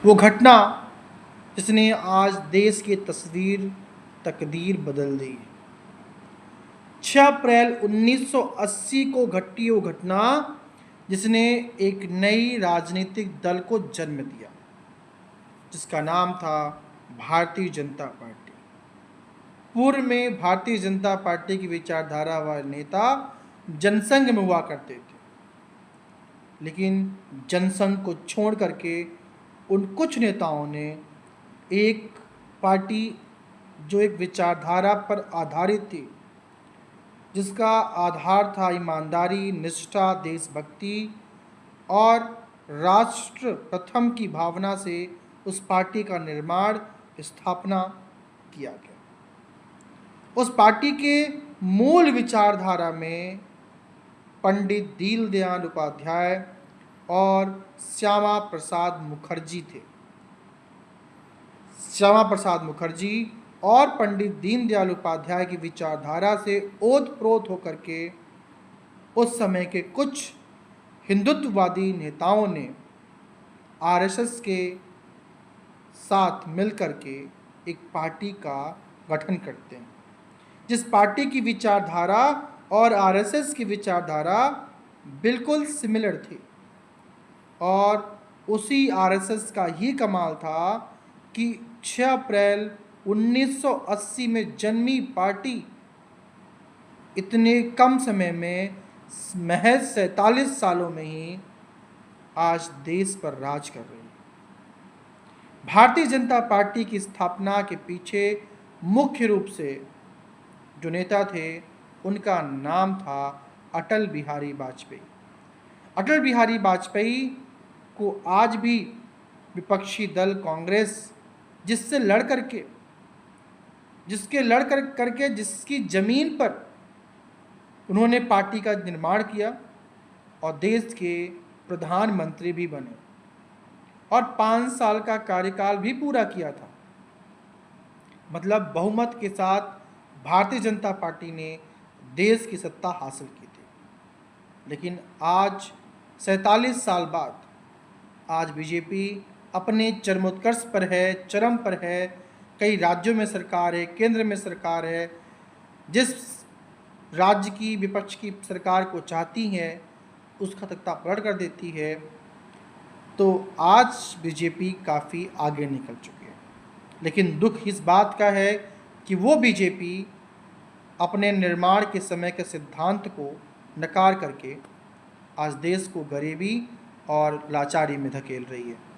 वो घटना जिसने आज देश की तकदीर बदल दी। 6 अप्रैल 1980 को घटी वो घटना जिसने एक नई राजनीतिक दल को जन्म दिया, जिसका नाम था भारतीय जनता पार्टी। पूर्व में भारतीय जनता पार्टी की विचारधारा वाले नेता जनसंघ में हुआ करते थे, लेकिन जनसंघ को छोड़ करके उन कुछ नेताओं ने एक पार्टी जो एक विचारधारा पर आधारित थी, जिसका आधार था ईमानदारी, निष्ठा, देशभक्ति और राष्ट्र प्रथम की भावना से उस पार्टी का निर्माण, स्थापना किया गया। उस पार्टी के मूल विचारधारा में पंडित दीनदयाल उपाध्याय और श्यामा प्रसाद मुखर्जी थे। श्यामा प्रसाद मुखर्जी और पंडित दीनदयाल उपाध्याय की विचारधारा से ओतप्रोत होकर के उस समय के कुछ हिंदुत्ववादी नेताओं ने आरएसएस के साथ मिलकर के एक पार्टी का गठन करते हैं, जिस पार्टी की विचारधारा और आरएसएस की विचारधारा बिल्कुल सिमिलर थी। और उसी आरएसएस का ही कमाल था कि 6 अप्रैल 1980 में जन्मी पार्टी इतने कम समय में महज 47 सालों में ही आज देश पर राज कर रही है। भारतीय जनता पार्टी की स्थापना के पीछे मुख्य रूप से जो नेता थे, उनका नाम था अटल बिहारी वाजपेयी। अटल बिहारी वाजपेयी को आज भी विपक्षी दल कांग्रेस जिससे लड़ करके जिसकी ज़मीन पर उन्होंने पार्टी का निर्माण किया और देश के प्रधानमंत्री भी बने और 5 साल का कार्यकाल भी पूरा किया था। मतलब बहुमत के साथ भारतीय जनता पार्टी ने देश की सत्ता हासिल की थी। लेकिन आज 47 साल बाद आज बीजेपी अपने चरमोत्कर्ष पर है, चरम पर है। कई राज्यों में सरकार है, केंद्र में सरकार है। जिस राज्य की विपक्ष की सरकार को चाहती है उसका तख्ता पलट कर देती है। तो आज बीजेपी काफ़ी आगे निकल चुकी है। लेकिन दुख इस बात का है कि वो बीजेपी अपने निर्माण के समय के सिद्धांत को नकार करके आज देश को गरीबी और लाचारी में धकेल रही है।